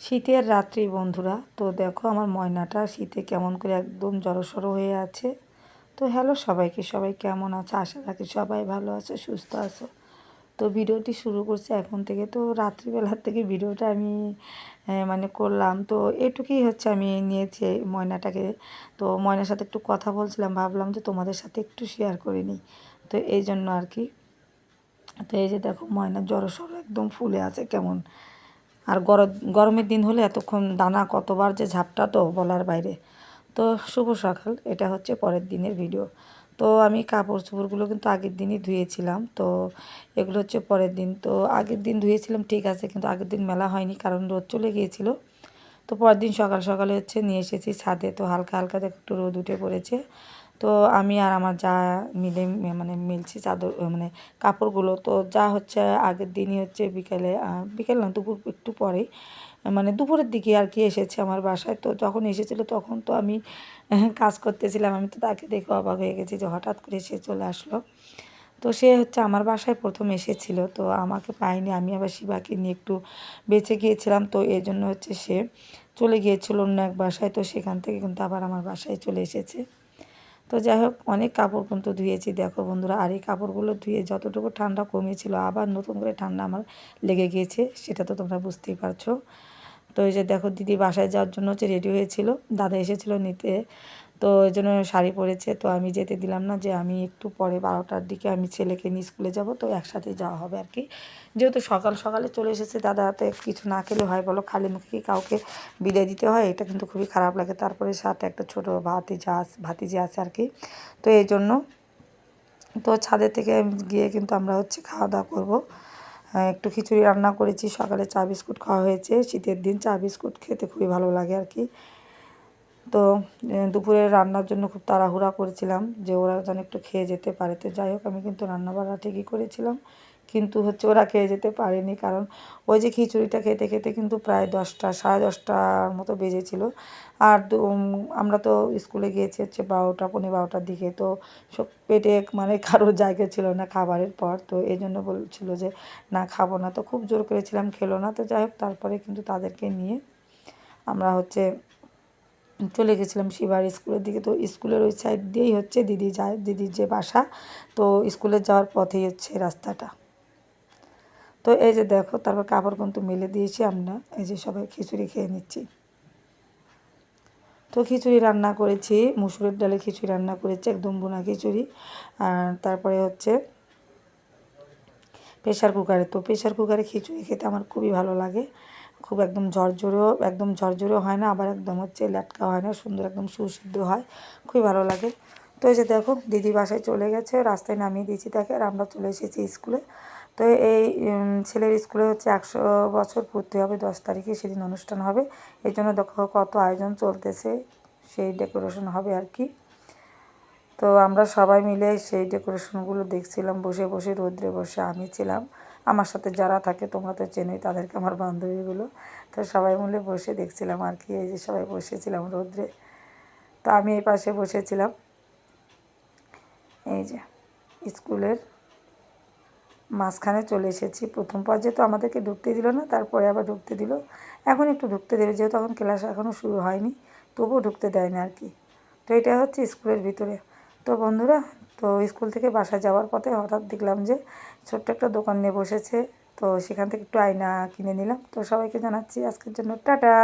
শীতের রাত্রি বন্ধুরা, তো দেখো আমার ময়নাটা শীতে কেমন করে একদম জড়সড় হয়ে আছে। তো হ্যালো সবাইকে, সবাই কেমন আছে? আশা রাখি সবাই ভালো আছে, সুস্থ আছো। তো ভিডিওটি শুরু করছে এখন থেকে। তো রাত্রিবেলার থেকে ভিডিওটা আমি মানে করলাম। তো এটুকুই হচ্ছে আমি নিয়েছি ময়নাটাকে। তো ময়নার সাথে একটু কথা বলছিলাম, ভাবলাম যে তোমাদের সাথে একটু শেয়ার করে নিই। তো এই জন্য আর কি। তো এই যে দেখো ময়না জড়সড় একদম ফুলে আছে কেমন। আর গরমের দিন হলে এতক্ষণ দানা কতবার যে ঝাপটাতো বলার বাইরে। তো শুভ সকাল, এটা হচ্ছে পরের দিনের ভিডিও। তো আমি কাপড় চোপড়গুলো কিন্তু আগের দিনই ধুয়েছিলাম। তো এগুলো হচ্ছে পরের দিন। তো আগের দিন ধুয়েছিলাম ঠিক আছে, কিন্তু আগের দিন মেলা হয়নি কারণ রোদ চলে গিয়েছিল। তো পরের দিন সকাল সকালে হচ্ছে নিয়ে এসেছি ছাদে। তো হালকা হালকা দেখো একটু রোদ উঠে পড়েছে। তো আমি আর আমার যা মিলে মানে মিলছি চাদর মানে কাপড়গুলো। তো যা হচ্ছে আগের দিনই হচ্ছে বিকেলে, বিকেল না দুপুর একটু পরেই, মানে দুপুরের দিকে আর কি এসেছে আমার বাসায়। তো যখন এসেছিলো তখন তো আমি কাজ করতেছিলাম। আমি তো তাকে দেখে অবাক হয়ে গেছি যে হঠাৎ করে সে চলে আসলো। তো সে হচ্ছে আমার বাসায় প্রথম এসেছিল, তো আমাকে পায়নি। আমি আবার শিবাকে নিয়ে একটু বেঁচে গিয়েছিলাম, তো এই জন্য হচ্ছে সে চলে গিয়েছিল অন্য এক বাসায়। তো সেখান থেকে কিন্তু আবার আমার বাসায় চলে এসেছে। তো যাই হোক, অনেক কাপড় কিন্তু ধুয়েছি দেখো বন্ধুরা। আর এই কাপড়গুলো ধুয়ে যতটুকু ঠান্ডা কমেছিল আবার নতুন করে ঠান্ডা আমার লেগে গিয়েছে, সেটা তো তোমরা বুঝতেই পারছো। তো এই যে দেখো দিদি বাসায় যাওয়ার জন্য হচ্ছে রেডি হয়েছিল, দাদা এসেছিলো নিতে। তো এই জন্য শাড়ি পরেছে। তো আমি যেতে দিলাম না, যে আমি একটু পরে 12টার দিকে আমি ছেলেকে নিয়ে স্কুলে যাব, তো একসাথে যাওয়া হবে আর কি। যেহেতু সকাল সকালে চলে এসেছে, দাদা হাতে কিছু না খেলে হয় বলো? খালি মুখে কি কাউকে বিদায় দিতে হয়? এটা কিন্তু খুবই খারাপ লাগে। তারপরে সাথে একটা ছোটো ভাতিজি আছে আর কি। তো এই জন্য তো ছাদের থেকে গিয়ে কিন্তু আমরা হচ্ছে খাওয়া দাওয়া করবো। একটু খিচুড়ি রান্না করেছি, সকালে চা বিস্কুট খাওয়া হয়েছে। শীতের দিন চা বিস্কুট খেতে খুবই ভালো লাগে আর কি। তো দুপুরে রান্নার জন্য খুব তাড়াহুড়া করেছিলাম যে ওরা যেন একটু খেয়ে যেতে পারে। তো যাই হোক, আমি কিন্তু রান্নাবান্না ঠিকই করেছিলাম, কিন্তু হচ্ছে ওরা খেয়ে যেতে পারেনি। কারণ ওই যে খিচুড়িটা খেতে খেতে কিন্তু প্রায় 10টা, সাড়ে 10টার মতো বেজেছিল। আর আমরা তো স্কুলে গিয়েছি হচ্ছে 12টা, পৌনে 12টার দিকে। তো সব পেটে মানে কারোর জায়গা ছিল না খাবারের পর। তো এই জন্য বলছিল যে না খাবো না। তো খুব জোর করেছিলাম, খেলো না। তো যাই হোক, তারপরে কিন্তু তাদেরকে নিয়ে আমরা হচ্ছে চলে গেছিলাম শিবার স্কুলের দিকে। তো স্কুলের ওই সাইড দিয়েই হচ্ছে দিদি যায়, দিদির যে বাসা। তো স্কুলে যাওয়ার পথেই হচ্ছে রাস্তাটা। তো এই যে দেখো, তারপর কাপড় কিন্তু মেলে দিয়েছি আমরা। এই যে সবাই খিচুড়ি খেয়ে নিচ্ছি। তো খিচুড়ি রান্না করেছি, মুসুরের ডালে খিচুড়ি রান্না করেছি, একদম বোনা খিচুড়ি। আর তারপরে হচ্ছে প্রেশার কুকারে। তো প্রেশার কুকারে খিচুড়ি খেতে আমার খুবই ভালো লাগে। খুব একদম ঝরঝরেও হয় না, আবার একদম হচ্ছে ল্যাটকা হয় না, সুন্দর একদম সুসিদ্ধ হয়, খুবই ভালো লাগে। তো এই যে দেখো দিদি বাসায় চলে গেছে, রাস্তায় নামিয়ে দিয়েছি তাকে, আর আমরা চলে এসেছি স্কুলে। তো এই ছেলের স্কুলে হচ্ছে 100 বছর পূর্তি হবে 10 তারিখে, সেদিন অনুষ্ঠান হবে। এই জন্য দেখো কত আয়োজন চলতেছে, সেই ডেকোরেশন হবে আর কি। তো আমরা সবাই মিলে সেই ডেকোরেশনগুলো দেখছিলাম বসে বসে, রৌদ্রে বসে। আমি ছিলাম, আমার সাথে যারা থাকে তোমরা তো চেনোই তাদেরকে, আমার বান্ধবীগুলো। তো সবাই মিলে বসে দেখছিলাম আর কি। এই যে সবাই বসেছিলাম রৌদ্রে, তো আমি এই পাশে বসেছিলাম। এই যে স্কুলের মাঝখানে চলে এসেছি। প্রথম পর্যায়ে তো আমাদেরকে ঢুকতে দিল না, তারপরে আবার ঢুকতে দিল। এখন একটু ঢুকতে দেবে, যেহেতু এখন ক্লাস এখনও শুরু হয়নি, তবুও ঢুকতে দেয় না আর কি। তো এটা হচ্ছে স্কুলের ভিতরে। তো বন্ধুরা, তো স্কুল থেকে বাসায় যাওয়ার পথে হঠাৎ দেখলাম যে ছোট্ট একটা দোকান নিয়ে বসেছে। তো সেখান থেকে একটু আয়না কিনে নিলাম। তো সবাইকে জানাচ্ছি আজকের জন্য টাটা।